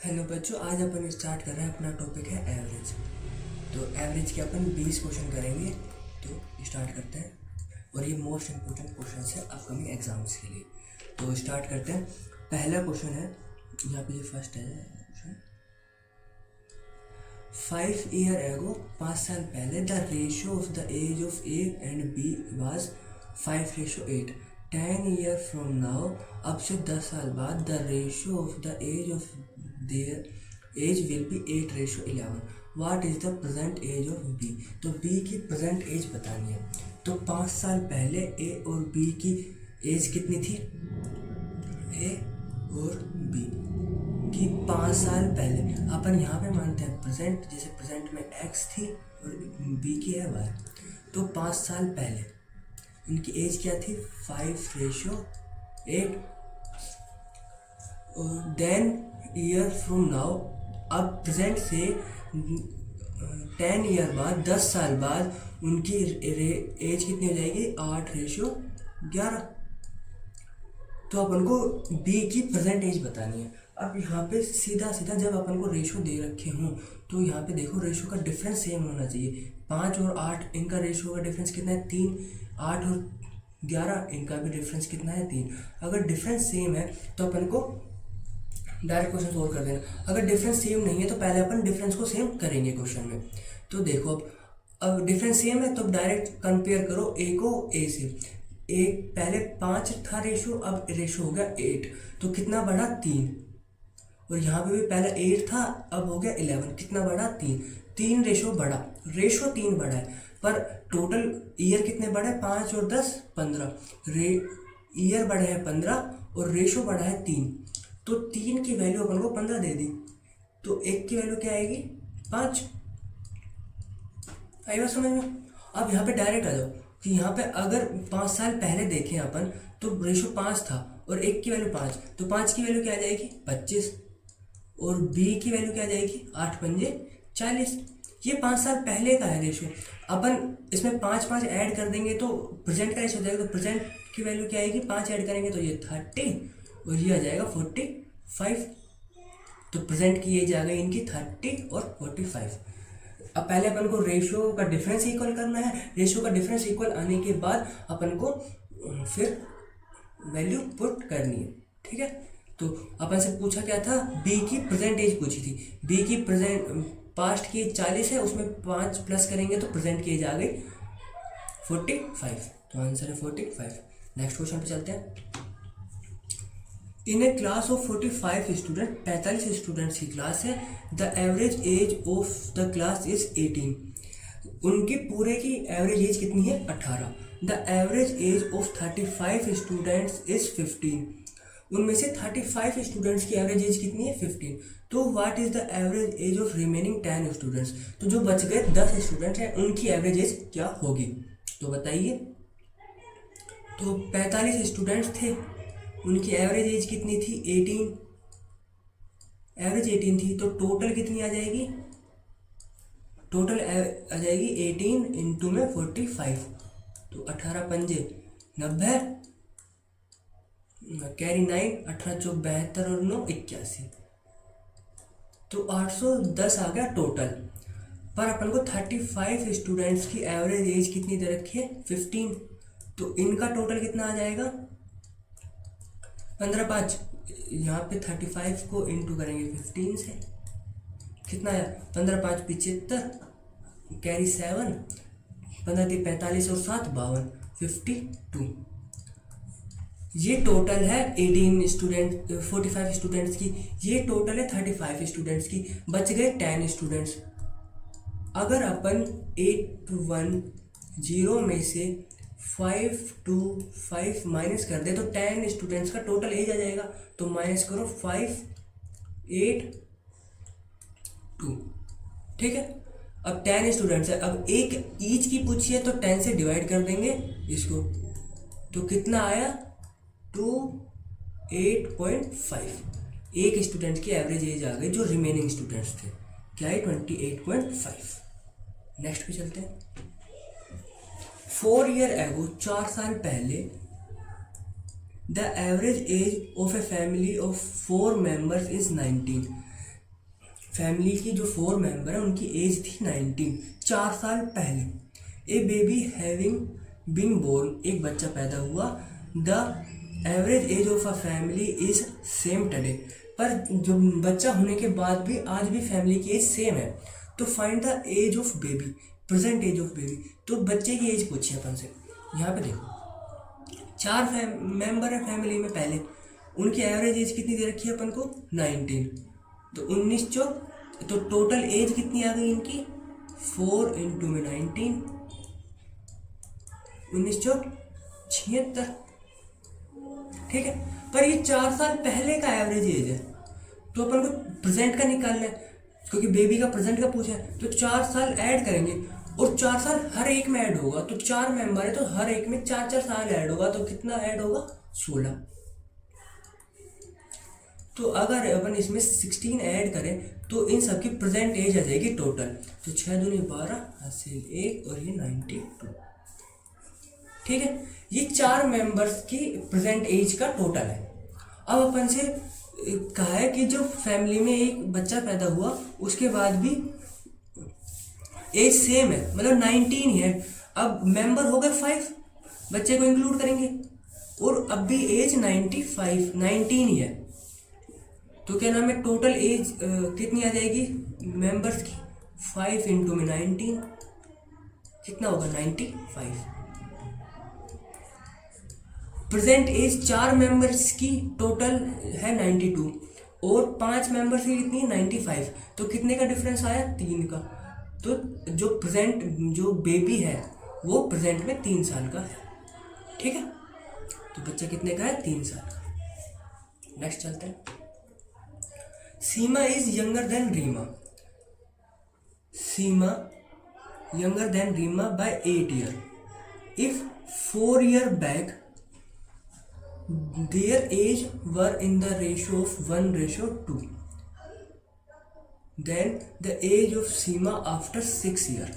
Hello बच्चों, आज अपन start कर रहे हैं। अपना टॉपिक है एवरेज। तो एवरेज के अपन 20 क्वेश्चन करेंगे। तो स्टार्ट करते हैं, और ये मोस्ट इम्पोर्टेंट क्वेश्चन है अपकमिंग एग्जाम्स के लिए। तो स्टार्ट करते हैं। पहला क्वेश्चन है, यहाँ पे ये फर्स्ट है क्वेश्चन। 5 years एगो 5 साल पहले the ratio of the age of A and B was 5:8। 10 years from now, अब से 10 साल बाद, the ratio of the age of their age will be 8:11। What is the present age of B. तो B की present age बतानी है। तो 5 साल पहले ए और बी की एज कितनी थी? ए और बी की 5 साल पहले अपन यहाँ पे मानते हैं प्रेजेंट, जैसे प्रेजेंट में एक्स थी और बी की है वाई। तो 5 साल पहले इनकी एज क्या थी? 5:8। और देन ईयर फ्रॉम नाउ, अब प्रेजेंट से 10 ईयर बाद, 10 साल बाद उनकी एज कितनी हो जाएगी? 8:11। तो अपन को बी की प्रेजेंट एज बतानी है। अब यहाँ पे सीधा सीधा जब अपन को रेशो दे रखे हों तो यहाँ पे देखो रेशो का डिफरेंस सेम होना चाहिए। 5 और 8 इनका रेशो का डिफरेंस कितना है? 3। 8 और 11 इनका भी डिफरेंस कितना है? 3। अगर डिफरेंस सेम है तो अपन को डायरेक्ट क्वेश्चन सोल्व कर देना। अगर डिफरेंस सेम नहीं है तो पहले अपन डिफरेंस को सेम करेंगे क्वेश्चन में। तो देखो अब डिफरेंस सेम है तो डायरेक्ट कंपेयर करो ए को ए से। एक पहले 5 था रेशो, अब रेशो हो गया 8। तो कितना बढ़ा? 3। और यहाँ पे भी पहले 8 था, अब हो गया 11। कितना बढ़ा? 3। 3 रेशो बढ़ा, रेशो 3 बढ़ा है, पर टोटल ईयर कितने बढ़े? 5 और 10 15। ईयर बढ़े हैं 15 और रेशो बढ़ा है 3। तो 3 की वैल्यू अपन को 15 दे दी, तो 1 की वैल्यू क्या आएगी? 5। आई बात समझ में? अब यहाँ पे डायरेक्ट आ जाओ कि यहाँ पे अगर 5 साल पहले देखें अपन तो रेशो 5 था और 1 की वैल्यू 5, तो 5 की वैल्यू क्या आ जाएगी? 25। और बी की वैल्यू क्या आ जाएगी? 8 पंजे 40। ये 5 साल पहले का है रेशो। अपन इसमें 5 ऐड कर देंगे तो प्रेजेंट का रेशो हो जाएगा। तो प्रेजेंट की वैल्यू क्या आएगी? 5 ऐड करेंगे तो ये 30 और ये आ जाएगा 45। तो प्रेजेंट की एज आ गई इनकी 30 और 45। अब पहले अपन को रेशियो का डिफरेंस इक्वल करना है। रेशियो का डिफरेंस इक्वल आने के बाद अपन को फिर वैल्यू पुट करनी है। ठीक है, तो अपन से पूछा क्या था? बी की प्रेजेंट एज पूछी थी। बी की प्रेजेंट पास्ट की 40 है, उसमें 5 प्लस करेंगे तो प्रेजेंट की एज आ गई 45। तो आंसर है 45। नेक्स्ट क्वेश्चन पे चलते हैं। इन ए क्लास ऑफ 45 स्टूडेंट, 45 स्टूडेंट्स की क्लास है। The average age of the class is 18। उनकी पूरे की एवरेज एज कितनी है? 18। The average age of 35 students is 15। उनमें से 35 स्टूडेंट्स की एवरेज एज कितनी है? 15। तो what is the average age of remaining 10 students. तो जो बच गए 10 स्टूडेंट हैं उनकी एवरेज एज क्या होगी? तो बताइए। तो 45 स्टूडेंट्स थे, उनकी एवरेज एज कितनी थी? 18। एवरेज 18 थी, तो टोटल कितनी आ जाएगी? टोटल आ जाएगी 18 इंटू में 45। तो 18 पंजे 90, कैरी 9, 18 चौक 72 और 9 81। तो 810 आ गया टोटल। पर अपन को 35 स्टूडेंट्स की एवरेज एज कितनी दे रखी है? 15। तो इनका टोटल कितना आ जाएगा? 15 5, यहाँ पे 35 को इंटू करेंगे 15 से, कितना आया? 15 5 75, कैरी 7, 15 3 45 और 7 52, 52। ये टोटल है 18 स्टूडेंट 45 स्टूडेंट्स की। ये टोटल है 35 स्टूडेंट्स की। बच गए 10 स्टूडेंट्स। अगर अपन 810 में से 5 माइनस कर दे तो 10 स्टूडेंट्स का टोटल एज आ जाएगा। तो माइनस करो 5 8 2। ठीक है, अब 10 स्टूडेंट्स है, अब एक ईच की पूछी है तो 10 से डिवाइड कर देंगे इसको। तो कितना आया? 28.5। एक स्टूडेंट की एवरेज एज आ गई जो रिमेनिंग स्टूडेंट्स थे। क्या है? 28.5। नेक्स्ट पे चलते हैं। 4 years एगो 4 साल पहले the average age of a family of 4 members is 19। Family की जो 4 मेंबर है उनकी एज थी 19, 4 साल पहले। ए बेबी हैविंग बीन बोर्न, एक बच्चा पैदा हुआ। The average age of a family is same today, पर जो बच्चा होने के बाद भी आज भी फैमिली की एज सेम है। तो find the age of baby, present age of baby. तो बच्चे की एज पूछी अपन से। यहाँ पे देखो 4 मेंबर है फैमिली में पहले, उनकी एवरेज एज कितनी दे रखी है अपन को 19, तो 19 चौक, तो टोटल एज कितनी आ गई इनकी 4 इंटू में 19, 19 चौक 76। ठीक है, पर ये 4 साल पहले का एवरेज एज है, तो अपन को प्रेजेंट का निकालना है क्योंकि बेबी का प्रेजेंट का पूछा है। तो 4 साल ऐड करेंगे और 4 साल हर एक में ऐड होगा, तो 4 मेंबर है तो हर एक में 4-4 साल ऐड होगा, तो कितना ऐड होगा 16। तो अगर अपन इसमें 16 ऐड करें तो इन सबकी प्रेजेंट एज आ जाएगी टोटल, तो 6 दूनी 12 हासिल 1 और ये 92। ठीक है, ये 4 मेंबर्स की प्रेजेंट एज का टोटल है। अब अपन से कहा है कि जो फैमिली में एक बच्चा पैदा हुआ उसके बाद भी एज सेम है, मतलब 19 है। अब मेंबर हो गए 5, बच्चे को इंक्लूड करेंगे, और अब भी एज 19 ही है। तो क्या नाम है, टोटल एज कितनी आ जाएगी मेंबर्स की 5 इंटू में 19, कितना होगा 95। प्रेजेंट एज 4 मेंबर्स की टोटल है 92 और 5 मेंबर्स की कितनी 95, तो कितने का डिफरेंस आया 3 का। तो जो बेबी है वो प्रेजेंट में 3 साल का है। ठीक है, तो बच्चा कितने का है 3 साल का। नेक्स्ट चलते हैं। Seema is younger than Reema, Seema younger than Reema by 8 year. If 4 year back their age were in the ratio of 1:2, then the age of Seema after 6 years.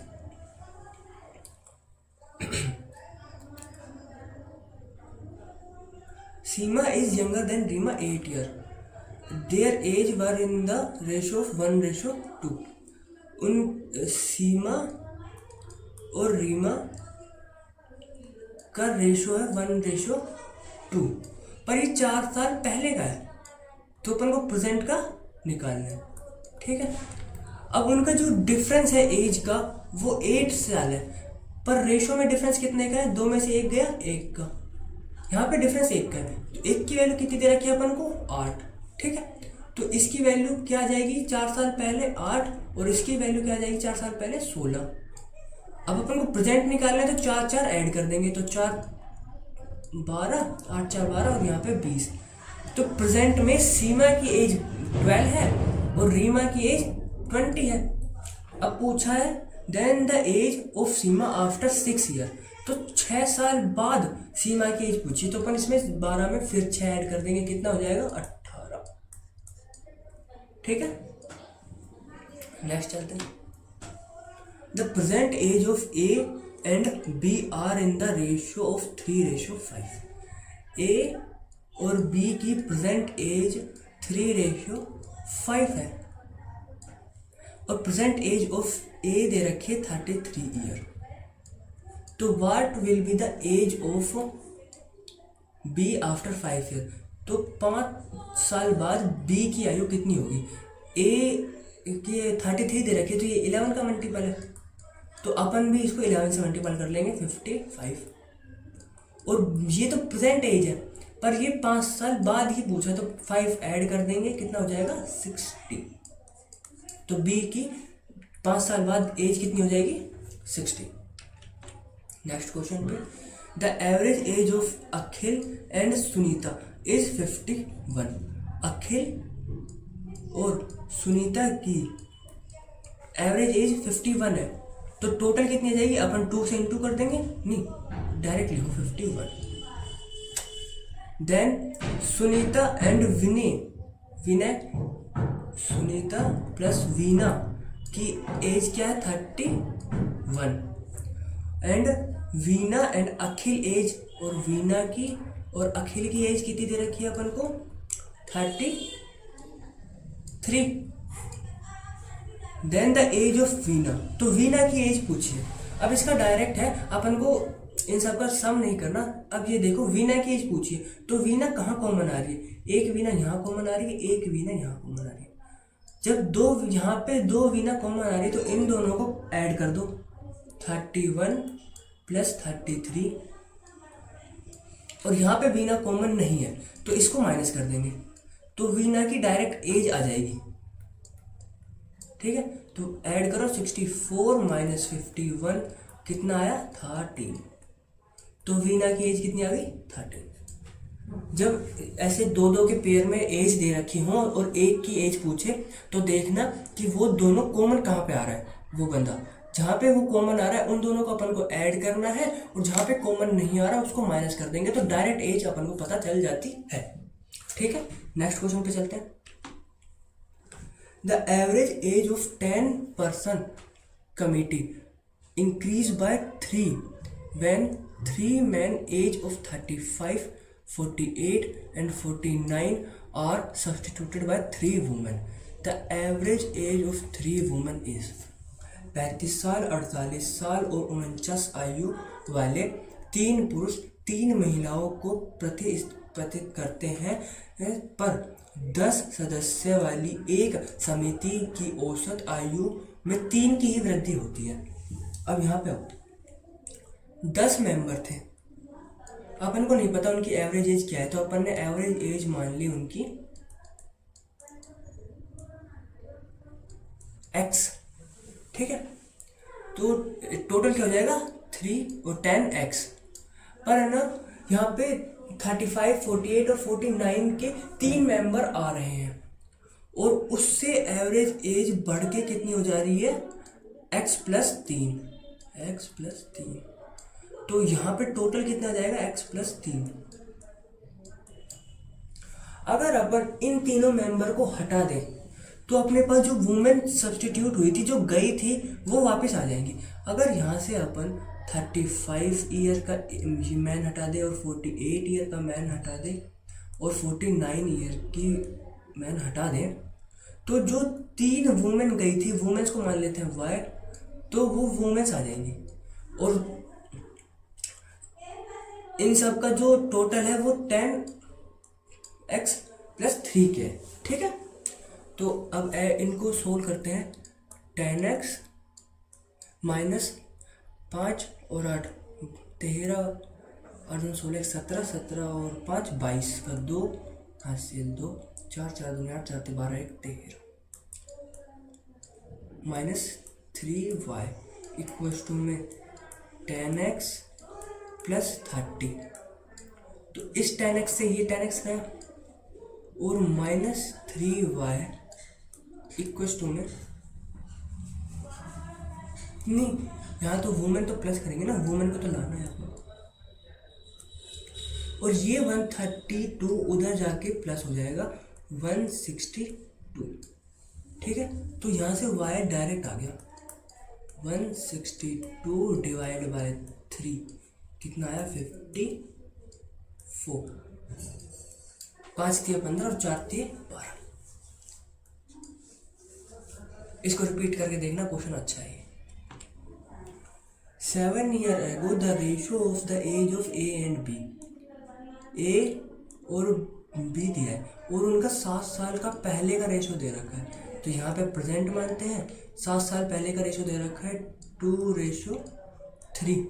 Seema is younger than Reema 8 years. Their age were in the ratio of 1:2. उन सीमा और रीमा का ratio है 1:2, पर ये 4 साल पहले का है, तो अपन को प्रेजेंट का निकालना है। ठीक है, अब उनका जो डिफरेंस है एज का वो 8 साल है, पर रेशो में डिफरेंस कितने का है, 2 में से 1 गया 1 का, यहाँ पे डिफरेंस 1 का है। तो 1 की वैल्यू कितनी दे रखी है अपन को 8। ठीक है, तो इसकी वैल्यू क्या आ जाएगी 4 साल पहले 8, और इसकी वैल्यू क्या आ जाएगी 4 साल पहले 16। अब अपन को प्रेजेंट निकालना है तो 4 ऐड कर देंगे, तो 4 12, 8 4 12 और यहाँ पे 20। तो प्रेजेंट में सीमा की एज 12 है और रीमा की एज 20 है। अब पूछा है then the age of Seema after 6 year, तो 6 साल बाद सीमा की एज पूछी, तो अपन इसमें 12 में फिर 6 ऐड कर देंगे, कितना हो जाएगा 18। ठीक है, नेक्स्ट चलते हैं। The present age of A and B are in the ratio of 3:5। A और बी की प्रेजेंट एज 3:5 है, और प्रेजेंट एज ऑफ ए दे रखी है 33 ईयर। तो what will be the age of B after 5 year, तो 5 साल बाद बी की आयु कितनी होगी। ए की 33 दे रखी है, तो ये 11 का मल्टीपल है, तो अपन भी इसको 11 से मल्टीपल कर लेंगे 55। और ये तो प्रेजेंट एज है, पर ये 5 साल बाद ही पूछा, तो 5 ऐड कर देंगे, कितना हो जाएगा 60। तो बी की 5 साल बाद एज कितनी हो जाएगी 60। नेक्स्ट क्वेश्चन पे, the average age of Akhil and Sunita is 51। अखिल और सुनीता की एवरेज एज 51 है, तो टोटल कितनी आ जाएगी, अपन 2 से इंटू कर देंगे, नहीं डायरेक्ट लिखो 51। Then Sunita and Vinay Sunita plus Veena की एज क्या है 31, and Veena and Akhil age, और वीना की और अखिल की एज कितनी दे रखी है अपन को 33। Then the age of Veena, तो वीना की एज पूछिए। अब इसका डायरेक्ट है, अपन को इन सब का सम नहीं करना। अब ये देखो वीना की एज पूछिए, तो वीना कहाँ कॉमन आ रही है, एक वीना यहाँ कॉमन आ रही है, एक वीना यहाँ कॉमन आ रही है। जब दो यहाँ पे दो वीना कॉमन आ रही है तो इन दोनों को ऐड कर दो, 31 प्लस 33, और यहाँ पे वीना कॉमन नहीं है तो इसको माइनस कर देंगे, तो वीना की डायरेक्ट एज आ जाएगी। ठीक है, तो ऐड करो 64 माइनस 51 कितना आया 13, तो वीना की एज कितनी आ गई 13। जब ऐसे दो दो के पेयर में एज दे रखी हो और एक की एज पूछे तो देखना कि वो दोनों कॉमन कहाँ पे आ रहा है, वो बंदा जहाँ पे वो कॉमन आ रहा है उन दोनों को अपन को ऐड करना है, और जहाँ पे कॉमन नहीं आ रहा उसको माइनस कर देंगे, तो डायरेक्ट एज अपन को पता चल जाती है। ठीक है, नेक्स्ट क्वेश्चन पे चलते हैं। The average age of 10-person committee increased by 3 when 3 men age of 35, 48 and 49 are substituted by 3 women. The average age of 3 women is 35 साल, 48 साल और 49 आयु वाले 3 पुरुष 3 महिलाओं को प्रतिस्थापित करते हैं, पर 10 सदस्य वाली एक समिति की औसत आयु में 3 की ही वृद्धि होती है। अब यहाँ पे 10 मेंबर थे, अपन को नहीं पता उनकी एवरेज एज क्या है, तो अपन ने एवरेज एज मान ली उनकी x। ठीक है, तो टोटल क्या हो जाएगा 3 और 10x, पर है ना यहाँ पे 35, 48 और 49 के 3 मेंबर आ रहे हैं, और उससे एवरेज एज बढ़ के कितनी हो जा रही है x प्लस 3, तो यहाँ पे टोटल कितना आ जाएगा x प्लस 3। अगर अपन इन तीनों मेंबर को हटा दें तो अपने पास जो वुमेन सब्स्टिट्यूट हुई थी, जो गई थी, वो वापस आ जाएंगी। अगर यहाँ से अपन 35 ईयर का मैन हटा दे और 48 ईयर का मैन हटा दे और 49 ईयर की मैन हटा दें, तो जो 3 वुमेन गई थी, वुमेन्स को मान लेते हैं वाई, तो वो वुमेन्स आ जाएंगी, और इन सब का जो टोटल है वो 10x प्लस 3 के। ठीक है, तो अब इनको सोल्व करते हैं। 10x माइनस 5 और 8 13 और 16 17, 17 और 5 22 का 2 हासिल 2, 4 4 2 8 4 12 1 13 माइनस 3y इक्वल्स टू में 10x प्लस 30, तो इस 10x से ये 10x गया, और माइनस 3y इक्वल्स टू में नहीं, यहाँ तो वुमेन तो प्लस करेंगे ना, वुमेन को तो लाना है आपको, और ये 132 उधर जाके प्लस हो जाएगा 162। ठीक है, तो यहाँ से y डायरेक्ट आ गया 162 डिवाइड बाय 3 कितना आया 54, 5 दिए 15 और 4 दिए 12। इसको रिपीट करके देखना, क्वेश्चन अच्छा है। 7 years ago the ratio of the age of A and B, A और B दिया है, और उनका 7 साल का पहले का रेशो दे रखा है, तो यहाँ पे प्रेजेंट मानते हैं, 7 साल पहले का रेशो दे रखा है 2:3,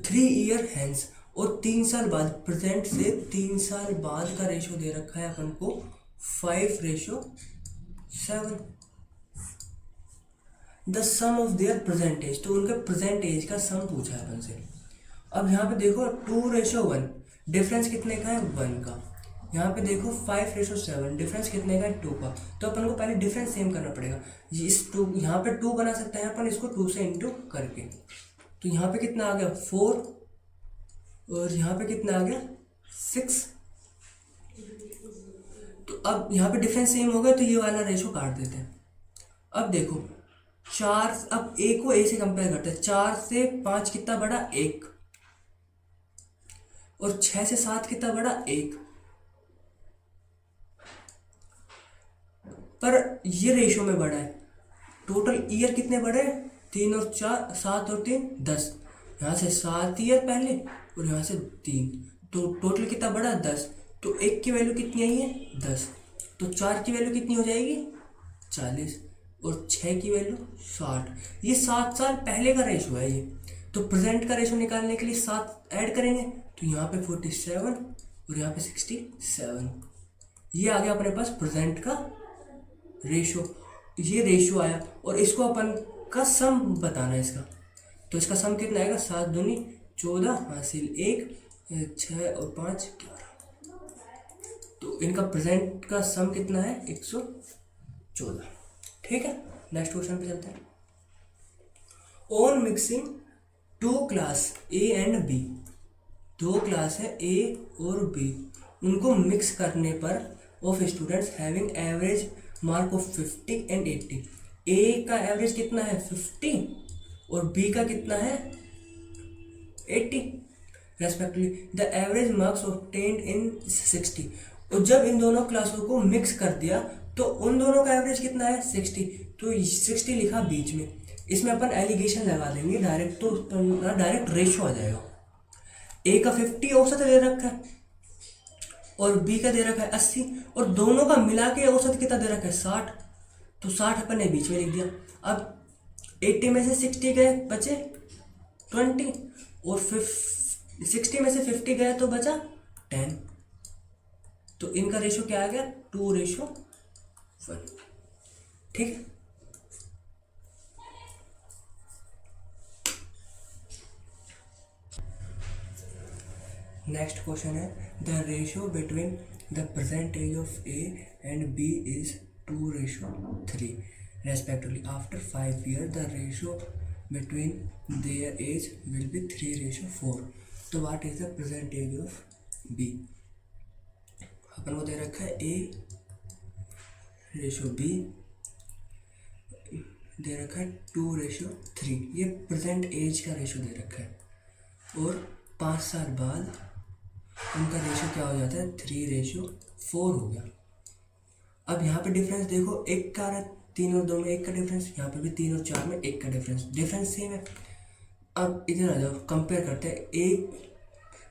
3 year hence, और 3 साल बाद, प्रेजेंट से 3 साल बाद का रेशो दे रखा है अपन को 5:7। The sum of their present age, तो उनका प्रेजेंट एज का सम पूछा है अपन से। अब यहाँ पे देखो 2:1, डिफरेंस कितने का है 1 का। यहाँ पे देखो 5:7, डिफरेंस कितने का है 2 का, तो अपन को पहले डिफरेंस सेम करना पड़ेगा। इस 2 यहाँ पे 2 बना सकते हैं अपन इसको 2 से इंटू करके, तो यहाँ पे कितना आ गया 4, और यहाँ पे कितना आ गया 6। तो अब यहाँ पे डिफरेंस सेम हो गया, तो ये वाला रेशो काट देते हैं। अब देखो 4, अब a को a से कंपेयर करते हैं, 4 से 5 कितना बड़ा 1, और 6 से 7 कितना बड़ा 1, पर ये रेशो में बढ़ा है। टोटल ईयर कितने बढ़े? 3 और 4, 7 और 3 10। यहाँ से 7 ईयर पहले और यहाँ से 3, तो टोटल कितना बढ़ा? 10। तो 1 की वैल्यू कितनी आई है? 10। तो 4 की वैल्यू कितनी हो जाएगी? 40 और 6 की वैल्यू 60। ये 7 साल पहले का रेशो है ये। तो प्रेजेंट का रेशो निकालने के लिए 7 ऐड करेंगे, तो यहाँ पे 47 और यहाँ पे 67। ये आ गया अपने पास प्रेजेंट का रेशो। ये रेशो आया और इसको अपन का सम बताना है इसका। तो इसका सम कितना आएगा? 7 दूनी 14 हासिल 1, 6 और 5 11। तो इनका प्रेजेंट का सम कितना है? 114। ठीक है, नेक्स्ट क्वेश्चन पे चलते हैं। On mixing 2 class A and B, 2 class है ए और बी, उनको मिक्स करने पर of students having average mark of 50 and 80। A का एवरेज कितना है? 50 और बी का कितना है? 80 respectively. The average marks obtained इन 60। और जब इन दोनों क्लासों को मिक्स कर दिया तो उन दोनों का एवरेज कितना है? 60। तो 60 लिखा बीच में, इसमें अपन एलिगेशन लगा देंगे डायरेक्ट, तो डायरेक्ट रेशो आ जाएगा। ए का 50 औसत दे रखा है और बी का दे रखा है 80, और दोनों का मिला के औसत कितना दे रखा है? 60। तो 60 अपन ने बीच में लिख दिया। अब 80 में से 60 गए, बचे 20, और 60 में से 50 गए तो बचा 10। तो इनका रेशो क्या आ गया? 2:1। ठीक है। नेक्स्ट क्वेश्चन है, the ratio between the present age of A and B is 2:3 respectively. After 5 years the ratio between their age will be 3:4. तो what is the present age of B? अपन को दे रखा है A ratio B, दे रखा है 2:3। ये present as का ratio दे रखा है, और 5 साल बाद उनका रेशो क्या हो जाता है? 3:4 हो गया। अब यहाँ पे डिफरेंस देखो, 1 का 3 और 2 में 1 का डिफरेंस, यहाँ पे भी 3 और 4 में 1 का डिफरेंस सेम है। अब इधर आ जाओ, कंपेयर करते हैं। ए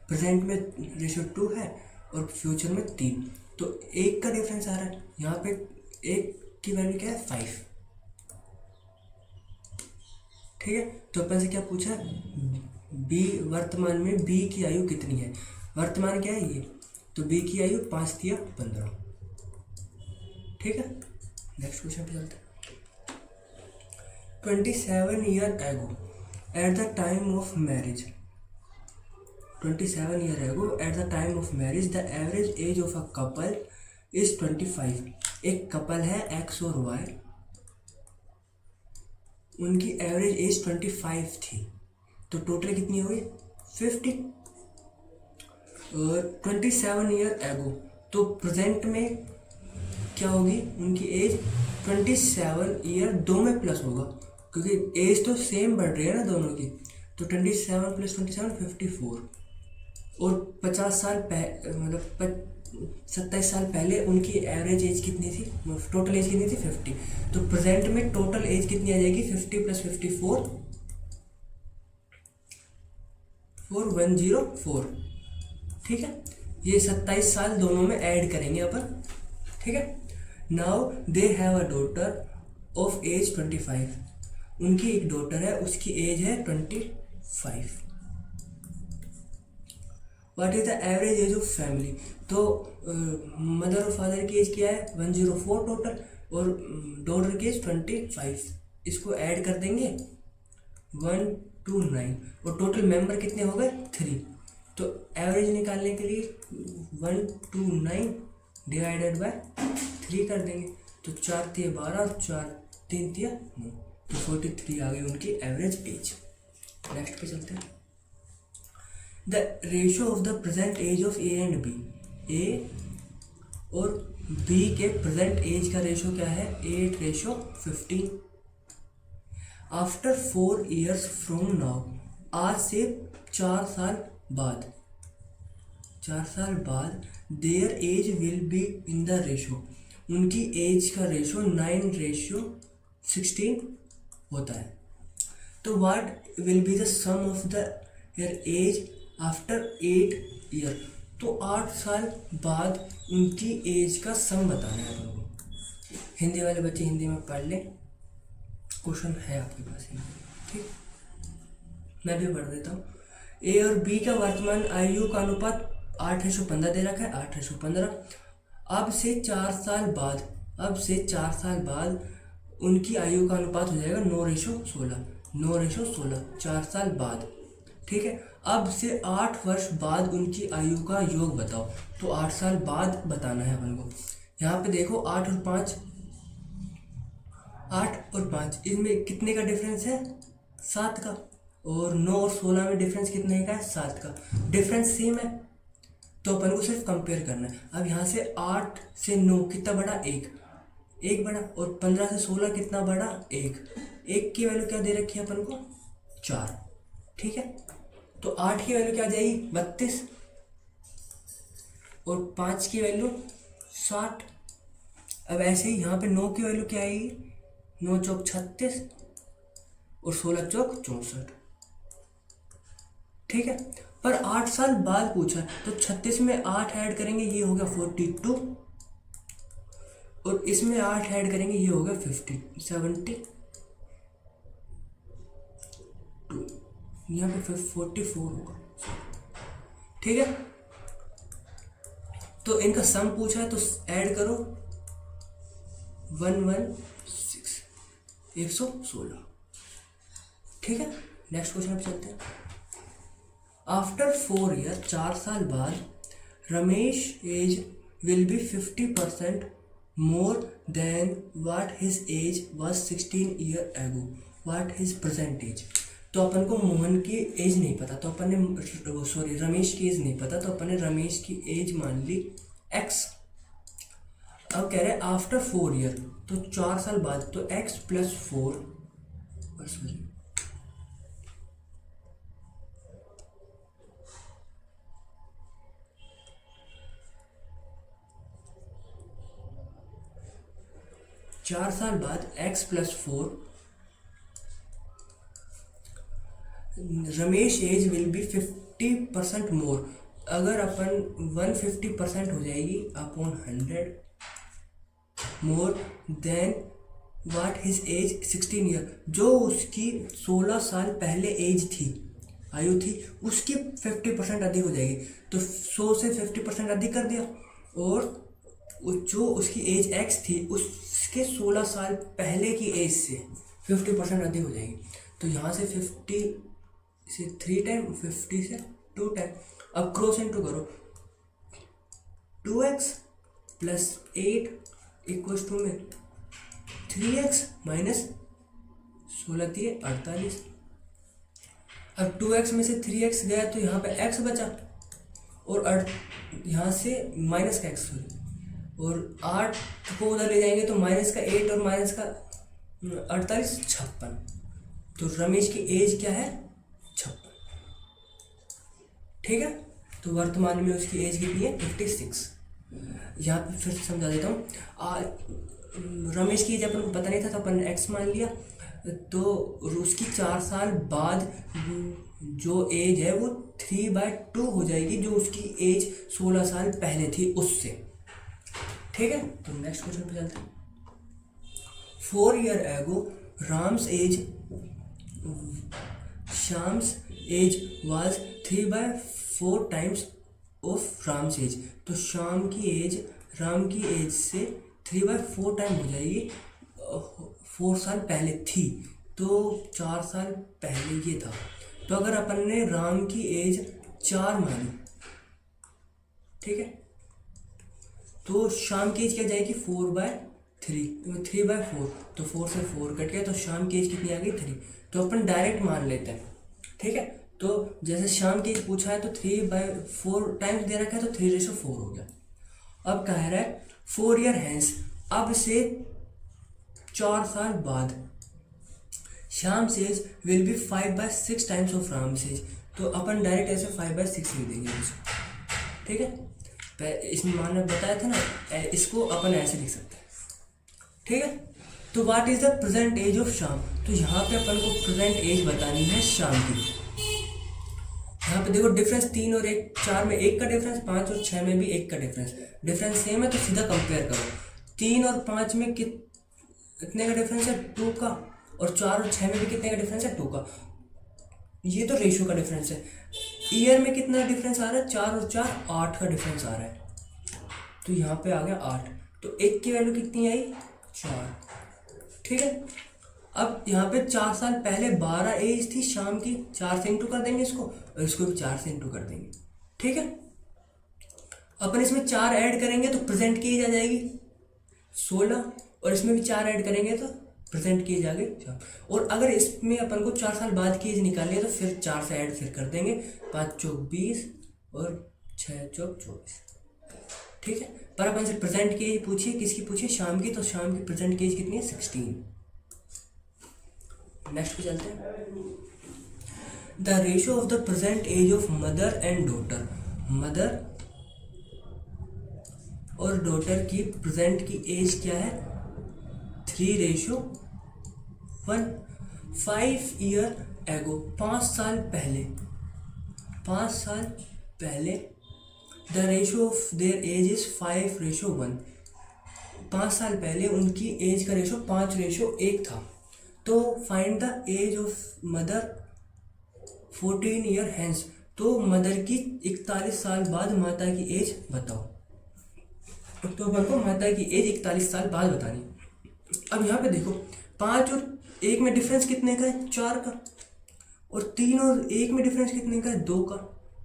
प्रेजेंट में रेशो 2 है और फ्यूचर में 3, तो 1 का डिफरेंस आ रहा है। यहाँ पे 1 की वैल्यू क्या है? 5। ठीक है, तो अपन से क्या पूछा है? बी वर्तमान में बी की आयु कितनी है? वर्तमान क्या है ये, तो बी की आयु 5 या 15। ठीक है, नेक्स्ट क्वेश्चन पे चलते हैं। 27 year ago at the time of marriage, 27 year ago at the time of marriage the average age of a couple is 25। एक कपल है एक्स और वाई, उनकी एवरेज एज 25 थी, तो टोटल कितनी हो गई? 50। और 27 ईयर एगो, तो प्रेजेंट में क्या होगी उनकी एज? 27 ईयर 2 में प्लस होगा, क्योंकि एज तो सेम बढ़ रही है ना दोनों की। तो 27 + 27 54, और 50 साल मतलब 27 साल पहले उनकी एवरेज एज कितनी थी? टोटल एज कितनी थी? 50। तो प्रेजेंट में टोटल एज कितनी आ जाएगी? 50 + 54 104। ठीक है, ये 27 साल दोनों में ऐड करेंगे अपन। ठीक है, now they have a daughter of age 25। उनकी एक डॉटर है, उसकी एज है 25। What is the average age of family? तो मदर और फादर की एज क्या है? 104 टोटल, और डॉटर की एज 25। इसको ऐड कर देंगे 129, और टोटल मेंबर कितने हो गए? 3। तो एवरेज निकालने के लिए 129 डिवाइडेड बाय 3 कर देंगे, तो 4 × 12 और 4 × 3 = 9, तो 43 आ गई उनकी एवरेज एज। नेक्स्ट पे चलते हैं। The ratio of the present age of A and B, A और बी के प्रेजेंट एज का रेशियो क्या है? 8:15। आफ्टर 4 years फ्रॉम नाउ, आज से 4 साल बाद, 4 साल बाद their age will be in the ratio, उनकी एज का रेशो 9:16 होता है। तो what will be the sum of the their age after 8 year. तो 8 साल बाद उनकी एज का सम बताना है अपन को। हिंदी वाले बच्चे हिंदी में पढ़ लें, क्वेश्चन है आपके पास हिंदी में, ठीक। मैं भी पढ़ देता हूँ। ए और बी का वर्तमान आयु का अनुपात 8:15 दे रखा है, 8:15। अब से 4 साल बाद उनकी आयु का अनुपात हो जाएगा 9:16, 9:16, 4 साल बाद, ठीक है। अब से 8 वर्ष बाद उनकी आयु का योग बताओ। तो 8 साल बाद बताना है अपन को। यहाँ पे देखो 8 और 5, इनमें कितने का डिफरेंस है? 7 का। और 9 और 16 में डिफरेंस कितने का है? 7 का। डिफरेंस सेम है, तो अपन को सिर्फ कंपेयर करना है। अब यहाँ से 8 से 9 कितना बड़ा? 1 बड़ा। और 15 से 16 कितना बड़ा? 1 की वैल्यू क्या दे रखी है अपन को? 4, ठीक है। तो 8 की वैल्यू क्या आ जाएगी? 32। और 5 की वैल्यू 60। अब ऐसे ही यहाँ पे 9 की वैल्यू क्या आएगी? 9 चौक 36 और 16 चौक 64, ठीक है। पर 8 साल बाद पूछा है, तो 36 में 8 ऐड करेंगे, ये हो गया 42। और इसमें 8 ऐड करेंगे, ये हो गया 72। यहाँ पे 44 होगा, ठीक है। तो इनका सम पूछा है, तो ऐड करो 116, 116, ठीक है। नेक्स्ट क्वेश्चन पे चलते हैं। आफ्टर 4 ईयर, 4 साल बाद, Ramesh age will be 50% more than what his age was 16 year ago, what his present age. तो अपन को मोहन की एज नहीं पता, तो अपन ने रमेश की एज नहीं पता, तो अपन ने रमेश की एज मान ली x। अब कह रहे हैं आफ्टर 4 ईयर, तो 4 साल बाद, तो x + 4, सॉरी 4 साल बाद x + 4, Ramesh age will be 50% more. अगर अपन 150% हो जाएगी upon 100 more than what his age 16 year, जो उसकी 16 साल पहले एज थी, आयु थी, उसकी 50% अधिक हो जाएगी। तो 100 से 50% अधिक कर दिया, और जो उसकी एज x थी उसके 16 साल पहले की एज से 50% अधिक हो जाएगी। तो यहाँ से 50 से 3 टाइम, 50 से 2 टाइम। अब क्रॉस इनटू करो, 2x + 8 = में 3x - 16 × 48। अब 2x में से 3x गया, तो यहाँ पे x बचा, और यहाँ से माइनस का x, सॉरी, और 8 को उधर ले जाएंगे, तो माइनस का 8 और माइनस का 48, 56। तो रमेश की एज क्या है? 56, ठीक है। तो वर्तमान में उसकी एज कितनी है? 56। यहाँ पे फिर समझा देता हूँ। रमेश की एज अपन को पता नहीं था, तो अपन ने x मान लिया। तो उसकी 4 साल बाद जो एज है वो 3/2 हो जाएगी, जो उसकी एज 16 साल पहले थी उससे, ठीक है। तो नेक्स्ट क्वेश्चन पे चलते हैं। 4 year ago Shyam's age was 3/4 times of Ram's age. तो श्याम की एज राम की एज से 3/4 टाइम हो जाएगी, 4 साल पहले थी, तो 4 साल पहले ये था। तो अगर अपन ने राम की एज 4 मानी, ठीक है, तो श्याम की एज क्या जाएगी? 4/3, 3/4, तो 4 से 4 कट गया, तो श्याम की एज कितनी आ गई? 3। तो अपन डायरेक्ट मान लेते हैं, ठीक है। तो जैसे श्याम की एज पूछा है, तो 3/4 टाइम्स दे रखा है, तो 3:4 हो गया। अब कह रहा है 4 ईयर हैंस, अब से 4 साल बाद, Shyam age will be 5/6 times of Ram age. तो अपन डायरेक्ट ऐसे 5/6 लिख देंगे, ठीक है। इसमें माना बताया था ना, इसको अपन ऐसे लिख सकते हैं, ठीक है। तो what is the present age of Shyam, तो यहाँ पे अपन को प्रेजेंट एज बतानी है श्याम की। यहाँ पे देखो डिफरेंस 3 और 1, 4 में 1 का डिफरेंस, 5 और 6 में भी 1 का डिफरेंस, डिफरेंस सेम है तो सीधा कंपेयर करो। 3 और 5 में कितने का डिफरेंस है, 2 का, और 4 और 6 में भी कितने का डिफरेंस है, 2 का। ये तो रेशियो का डिफरेंस है। ईयर में कितना डिफरेंस आ रहा है, 4 और 4 8 का डिफरेंस आ रहा है, तो यहाँ पे आ गया 8। तो 1 की वैल्यू कितनी आई, 4, ठीक है। अब यहाँ पे 4 साल पहले 12 एज थी शाम की, 4 से इंटू कर देंगे इसको, और इसको भी 4 से इंटू कर देंगे, ठीक है। अपन इसमें 4 ऐड करेंगे तो प्रेजेंट की एज आ जाएगी 16, और इसमें भी 4 ऐड करेंगे तो प्रेजेंट की एज आ गई 4। और अगर इसमें अपन को 4 साल बाद की एज निकालनी है तो फिर 4 से ऐड फिर कर देंगे, 5 चौक 20 और 6 चौक 24, ठीक है। पर अपन से प्रेजेंट की एज पूछिए, किसकी पूछिए, शाम की, तो शाम की प्रेजेंट की एज कितनी है, 16। नेक्स्ट पे चलते हैं। The ratio of the present age of mother and daughter, mother और डॉटर की प्रेजेंट की एज क्या है, 3:1। 5 ईयर एगो, 5 साल पहले, 5 साल पहले the ratio of their age is 5:1। 5 साल पहले उनकी एज का रेशो 5:1 था। तो find the age of mother 14 year hence, तो मदर की 41 साल बाद माता की एज बताओ। तो अपन को माता की एज 41 साल बाद बतानी। अब यहाँ पे देखो 5 और 1 में डिफरेंस कितने का है, 4 का, और 3 और 1 में डिफरेंस कितने का है, 2 का।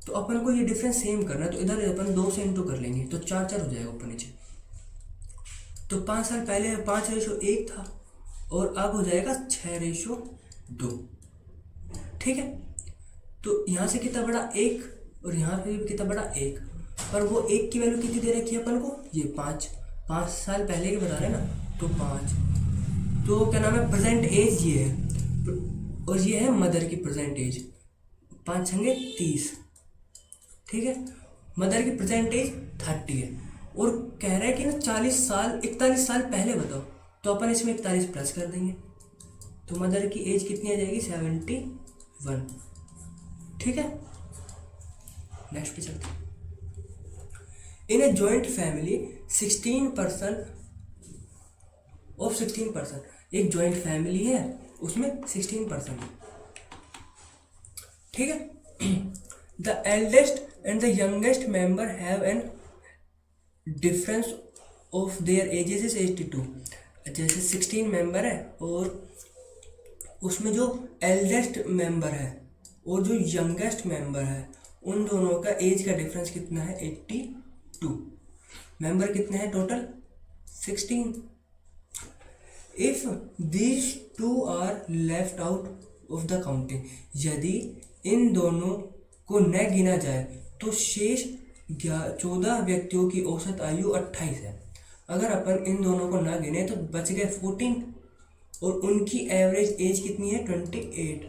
तो अपन को ये डिफरेंस सेम करना है, तो इधर अपन 2 से इंटू कर लेंगे, तो 4 हो जाएगा ऊपर नीचे। तो 5 साल पहले 5:1 था, और अब हो जाएगा 6:2, ठीक है। तो यहाँ से कितना बड़ा 1, और यहाँ पे भी कितना बड़ा 1, पर वो 1 की वैल्यू कितनी दे रखी है अपन को, ये 5 साल पहले के बता रहे हैं ना, तो 5। तो क्या नाम है, प्रेजेंट एज ये है, और ये है मदर की प्रेजेंट एज, 5 छंगे 30, ठीक है। मदर की प्रेजेंट एज 30 है, और कह रहा है कि ना 41 साल पहले बताओ, तो अपन इसमें 41 प्लस कर देंगे, तो मदर की एज कितनी आ जाएगी, 71, ठीक है। नेक्स्ट पे चलते हैं। इन ए जॉइंट फैमिली 16% ऑफ 16%, एक जॉइंट फैमिली है उसमें 16%, ठीक है। The eldest and the youngest member have an difference of their edges is 82। जैसे 16 मेंबर है, और उसमें जो एल्डेस्ट मेंबर है और जो यंगेस्ट मेंबर है, उन दोनों का एज का डिफरेंस कितना है, 82। मेंबर कितने हैं total, 16। If these two are left out of the counting, यदि इन दोनों को न गिना जाए तो शेष 14 व्यक्तियों की औसत आयु 28 है। अगर अपन इन दोनों को ना गिने तो बच गए 14, और उनकी एवरेज एज कितनी है, 28।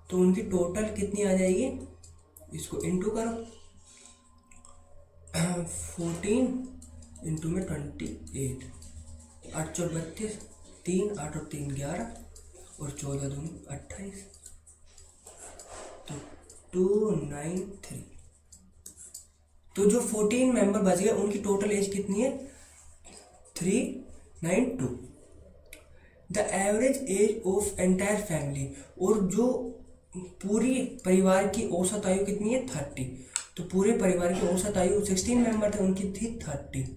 तो उनकी टोटल कितनी आ जाएगी, इसको इंटू करो, 14 इंटू में 28, 8 चौक 32, 3 8 और 3 11, और 14 दूनी 28, तो 293। तो जो 14 मेंबर बच गए उनकी टोटल एज कितनी है, 392। The average age of entire family, और जो पूरी परिवार की औसत आयु कितनी है, 30। तो पूरे परिवार की औसत आयु 16 मेंबर थे, उनकी थी 30,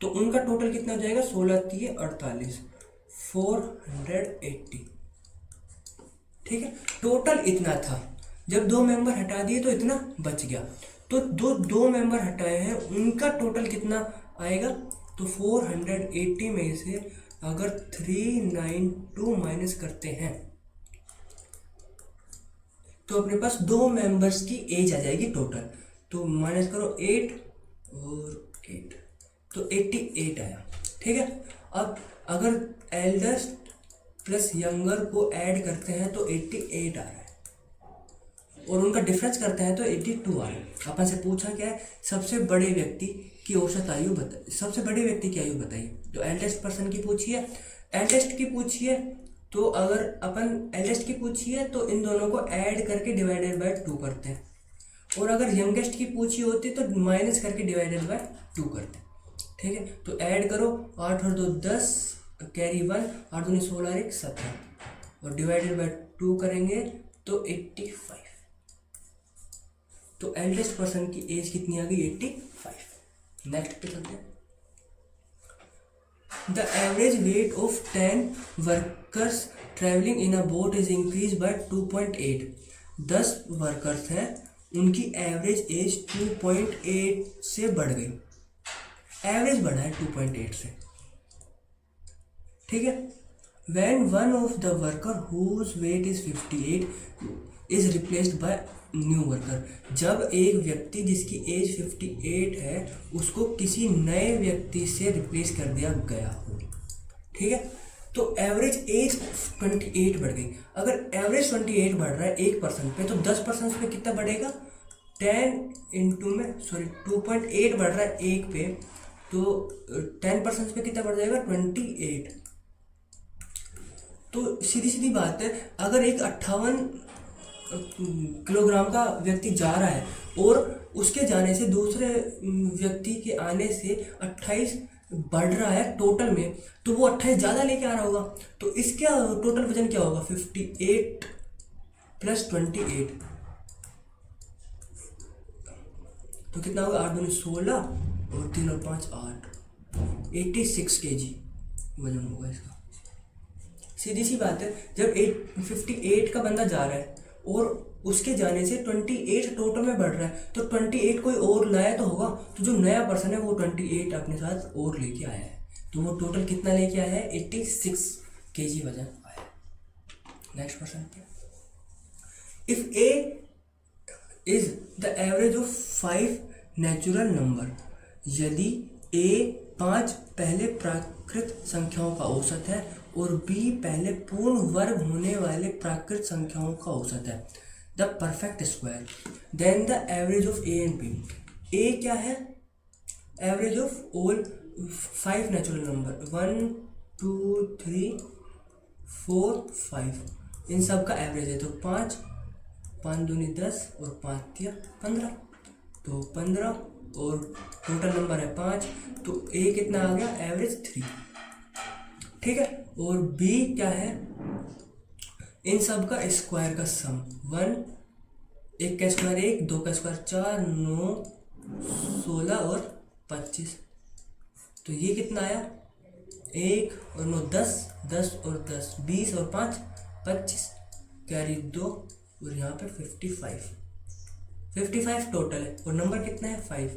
तो उनका टोटल कितना हो जाएगा, 16 3 48, 480, ठीक है। टोटल इतना था, जब 2 मेंबर हटा दिए तो इतना बच गया, तो दो मेंबर हटाए हैं उनका टोटल कितना आएगा, तो 480 में से अगर 392 माइनस करते हैं तो अपने पास 2 मेंबर्स की एज आ जाएगी टोटल। तो माइनस करो 8 और 8, तो 88 आया, ठीक है। अब अगर एल्डेस्ट प्लस यंगर को ऐड करते हैं तो 88 आ रहा है, और उनका डिफरेंस करते हैं तो 82 आ रहा है। अपन से पूछा क्या है, सबसे बड़े व्यक्ति की औसत आयु बताइए, सबसे बड़े व्यक्ति की आयु बताइए। तो एल्डेस्ट पर्सन की पूछी है, एल्डेस्ट की पूछी है, तो अगर अपन एल्डेस्ट की पूछी है तो इन दोनों को ऐड करके डिवाइडेड बाय 2 करते हैं, और अगर यंगेस्ट की पूछी होती तो माइनस करके डिवाइडेड बाय 2 करते हैं। ठीक है, तो ऐड करो, 8 और 2 10, कैरी 1, 8 दूनी 16 और 1 17, और डिवाइडेड बाय 2 करेंगे तो 85। तो एल्डेस्ट पर्सन की एज कितनी आ गई, 85। नेक्स्ट पे चलते हैं। The average weight of 10 workers travelling in a boat is increase by 2.8। 10 workers हैं, उनकी एवरेज एज 2.8 से बढ़ गई, एवरेज बढ़ा है 2.8 से। ठीक है, when one of the worker whose weight is 58 is replaced by new worker, जब एक व्यक्ति जिसकी एज 58 है उसको किसी नए व्यक्ति से रिप्लेस कर दिया गया हो। ठीक है, तो एवरेज एज 28 बढ़ गई। अगर एवरेज 28 बढ़ रहा है 1% पे, तो 10% पे कितना बढ़ेगा, 10 इंटू में 2.8 बढ़ रहा है 1 पे, तो 10% पे कितना बढ़ जाएगा, 28। तो सीधी सीधी बात है, अगर एक 58 किलोग्राम का व्यक्ति जा रहा है और उसके जाने से दूसरे व्यक्ति के आने से 28 बढ़ रहा है टोटल में, तो वो 28 ज़्यादा लेके आ रहा होगा। तो इसका टोटल वजन क्या होगा, 58 प्लस 28, तो कितना होगा, 8 दूनी 16 और 3 और 5 8, 86 kg वजन होगा इसका। सीधी सी बात है, जब 58 का बंदा जा रहा है और उसके जाने से 28 टोटल में बढ़ रहा है, तो 28 कोई और लाया तो होगा, तो जो नया पर्सन है वो 28 अपने साथ और लेके आया है, तो वो टोटल कितना लेके आया है, 86 kg वजन आया। Next question, if A is the average of 5 natural number, यदि ए 5 पहले प्राकृत संख्याओं का औसत है और बी पहले पूर्ण वर्ग होने वाले प्राकृत संख्याओं का औसत है, the perfect square, then the average of A and B. A क्या है, average of all 5 natural number, 1 2 3 4 5, इन सब का एवरेज है, तो 5 5 दूनी 10 और 5 15, तो 15 और टोटल नंबर है 5, तो ए कितना आ गया, एवरेज 3। ठीक है, और बी क्या है, इन सब का स्क्वायर का सम, 1 1 का स्क्वायर 1, 2 का स्क्वायर 4, 9 16 और 25, तो ये कितना आया, 1 और 9 10, 10 और 10 20 और 5 25, कैरी 2 और यहाँ पे 55 टोटल है, और नंबर कितना है 5,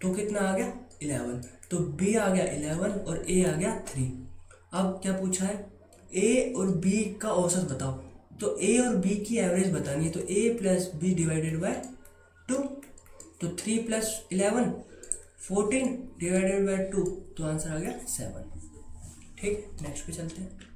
तो कितना आ गया 11, तो बी आ गया 11 और ए आ गया 3। अब क्या पूछा है, ए और बी का औसत बताओ, तो ए और बी की एवरेज बतानी है, तो ए प्लस बी डिवाइडेड बाय 2, तो 3 प्लस 11 14 डिवाइडेड बाय 2, तो आंसर आ गया 7। ठीक, नेक्स्ट पे चलते हैं।